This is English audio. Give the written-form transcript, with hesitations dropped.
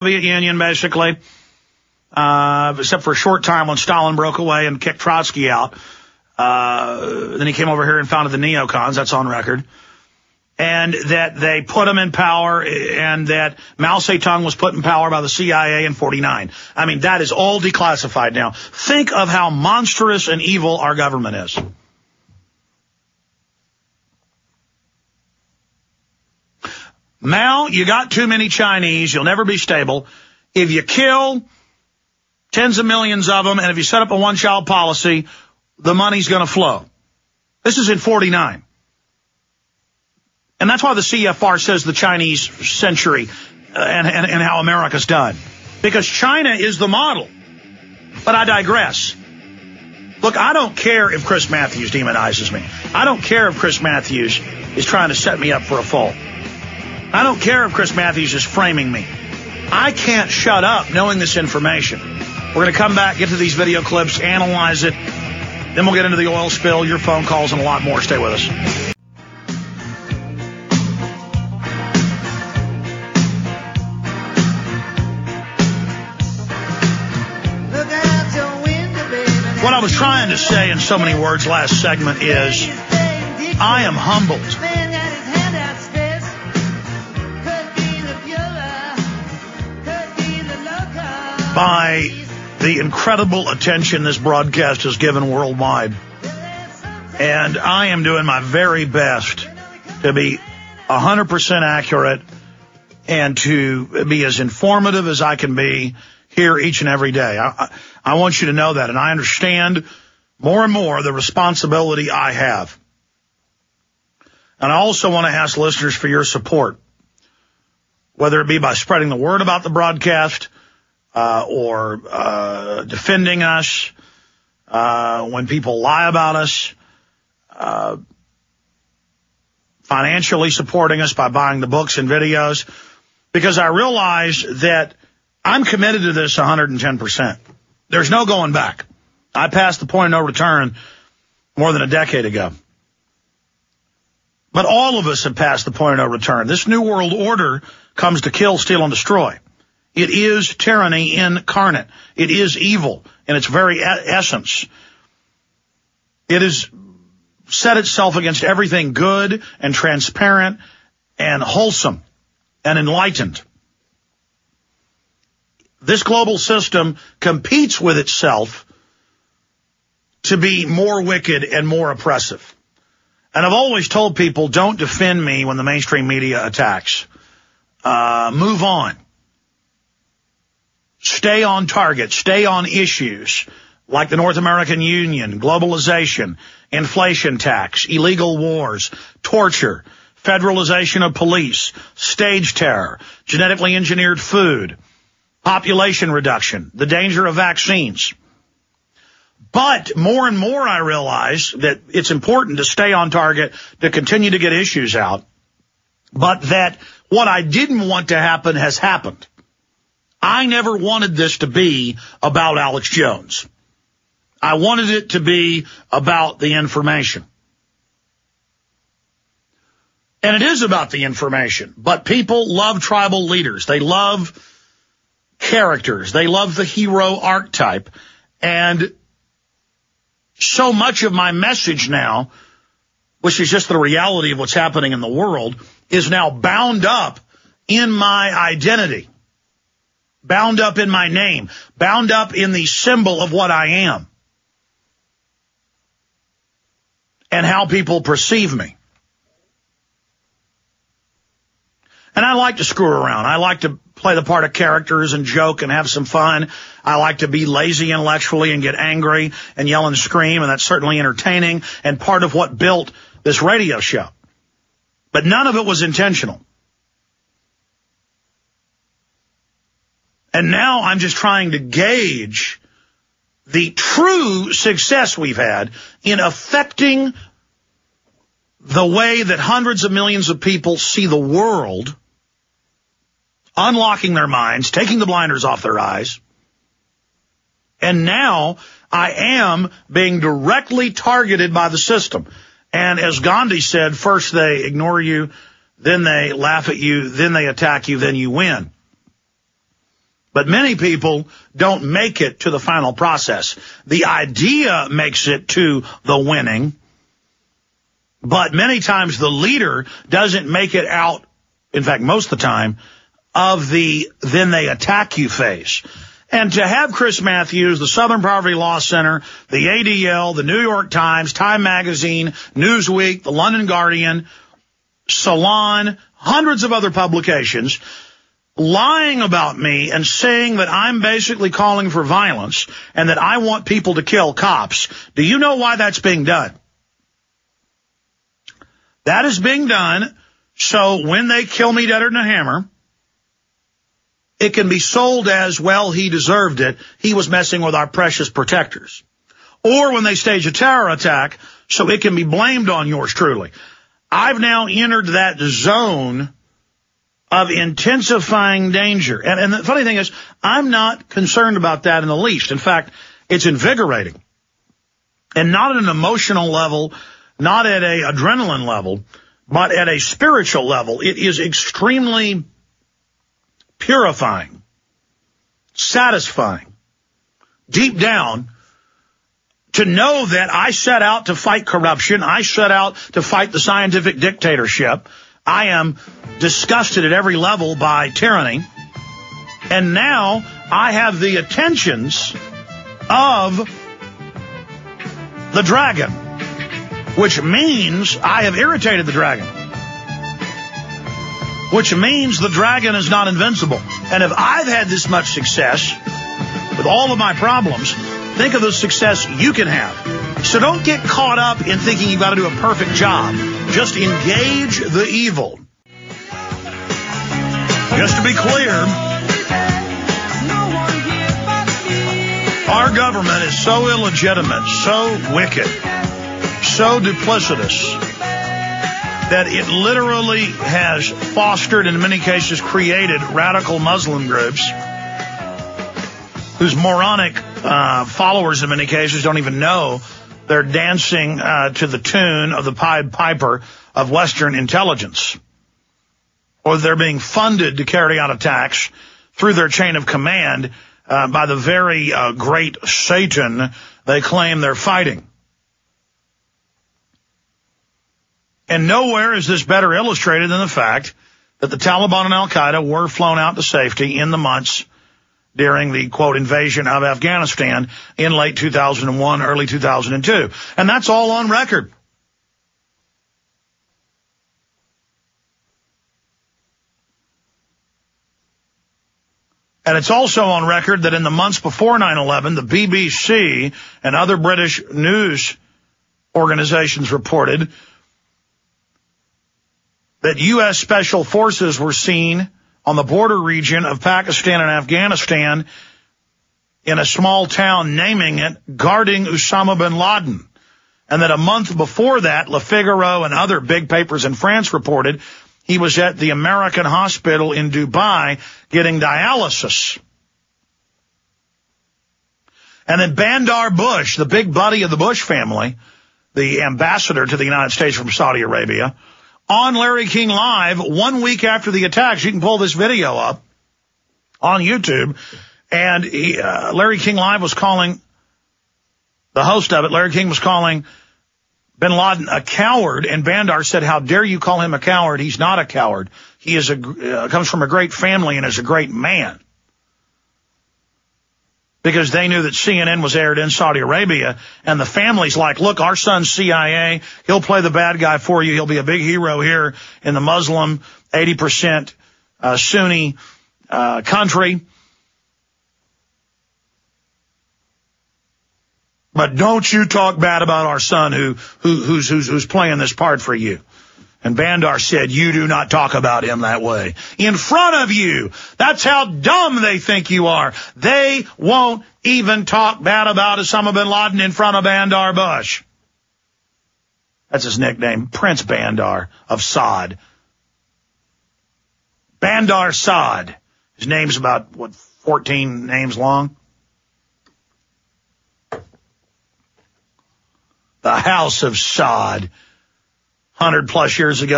Soviet Union, basically, except for a short time when Stalin broke away and kicked Trotsky out. Then he came over here and founded the neocons. That's on record. And that they put him in power, and that Mao Zedong was put in power by the CIA in 49. I mean, that is all declassified now. Think of how monstrous and evil our government is. Mao, you got too many Chinese. You'll never be stable. If you kill tens of millions of them, and if you set up a one-child policy, the money's going to flow. This is in 49. And that's why the CFR says the Chinese century and how America's done. Because China is the model. But I digress. Look, I don't care if Chris Matthews demonizes me. I don't care if Chris Matthews is trying to set me up for a fall. I don't care if Chris Matthews is framing me. I can't shut up knowing this information. We're going to come back, get to these video clips, analyze it. Then we'll get into the oil spill, your phone calls, and a lot more. Stay with us. What I was trying to say in so many words last segment is I am humbled by the incredible attention this broadcast has given worldwide. And I am doing my very best to be 100% accurate and to be as informative as I can be here each and every day. I want you to know that, and I understand more and more the responsibility I have. And I also want to ask listeners for your support, whether it be by spreading the word about the broadcast, or defending us when people lie about us, financially supporting us by buying the books and videos, because I realize that I'm committed to this 110%. There's no going back. I passed the point of no return more than a decade ago. But all of us have passed the point of no return. This new world order comes to kill, steal, and destroy. It is tyranny incarnate. It is evil in its very essence. It has set itself against everything good and transparent and wholesome and enlightened. This global system competes with itself to be more wicked and more oppressive. And I've always told people, don't defend me when the mainstream media attacks. Move on. Stay on target. Stay on issues like the North American Union, globalization, inflation tax, illegal wars, torture, federalization of police, stage terror, genetically engineered food, population reduction, the danger of vaccines. But more and more I realize that it's important to stay on target, to continue to get issues out, but that what I didn't want to happen has happened. I never wanted this to be about Alex Jones. I wanted it to be about the information. And it is about the information, but people love tribal leaders. They love characters. They love the hero archetype. And so much of my message now, which is just the reality of what's happening in the world, is now bound up in my identity, bound up in my name, bound up in the symbol of what I am and how people perceive me. And I like to screw around. I like to play the part of characters and joke and have some fun. I like to be lazy intellectually and get angry and yell and scream, and that's certainly entertaining and part of what built this radio show. But none of it was intentional. And now I'm just trying to gauge the true success we've had in affecting the way that hundreds of millions of people see the world, unlocking their minds, taking the blinders off their eyes. And now I am being directly targeted by the system. And as Gandhi said, first they ignore you, then they laugh at you, then they attack you, then you win. But many people don't make it to the final process. The idea makes it to the winning, but many times the leader doesn't make it out, in fact, most of the time, of the then they attack you phase. And to have Chris Matthews, the Southern Poverty Law Center, the ADL, the New York Times, Time Magazine, Newsweek, the London Guardian, Salon, hundreds of other publications lying about me and saying that I'm basically calling for violence and that I want people to kill cops. Do you know why that's being done? That is being done so when they kill me deader than a hammer, it can be sold as, well, he deserved it. He was messing with our precious protectors. Or when they stage a terror attack, so it can be blamed on yours truly. I've now entered that zone of intensifying danger. And the funny thing is, I'm not concerned about that in the least. In fact, it's invigorating. And not at an emotional level, not at an adrenaline level, but at a spiritual level. It is extremely purifying, satisfying, deep down, to know that I set out to fight corruption. I set out to fight the scientific dictatorship. I am disgusted at every level by tyranny. And now I have the attentions of the dragon, which means I have irritated the dragon, which means the dragon is not invincible. And if I've had this much success with all of my problems, think of the success you can have. So don't get caught up in thinking you've got to do a perfect job. Just engage the evil. Just to be clear, our government is so illegitimate, so wicked, so duplicitous, that it literally has fostered, in many cases created, radical Muslim groups whose moronic followers in many cases don't even know they're dancing to the tune of the Pied Piper of Western intelligence. Or they're being funded to carry out attacks through their chain of command by the very great Satan they claim they're fighting. And nowhere is this better illustrated than the fact that the Taliban and Al-Qaeda were flown out to safety in the months during the, quote, invasion of Afghanistan in late 2001, early 2002. And that's all on record. And it's also on record that in the months before 9/11, the BBC and other British news organizations reported that U.S. Special Forces were seen on the border region of Pakistan and Afghanistan in a small town, naming it guarding Osama bin Laden. And that a month before that, Le Figaro and other big papers in France reported he was at the American hospital in Dubai getting dialysis. And then Bandar Bush, the big buddy of the Bush family, the ambassador to the United States from Saudi Arabia, on Larry King Live 1 week after the attacks. You can pull this video up on YouTube. And Larry King Live was calling, the host of it, Larry King was calling bin Laden a coward. And Bandar said, how dare you call him a coward? He's not a coward. He is comes from a great family and is a great man. Because they knew that CNN was aired in Saudi Arabia, and the family's like, look, our son's CIA, he'll play the bad guy for you, he'll be a big hero here in the Muslim, 80% Sunni country. But don't you talk bad about our son who's playing this part for you. And Bandar said, you do not talk about him that way. In front of you. That's how dumb they think you are. They won't even talk bad about Osama bin Laden in front of Bandar Bush. That's his nickname, Prince Bandar of Saad. Bandar Saad. His name's about, 14 names long? The House of Saad. 100 plus years ago.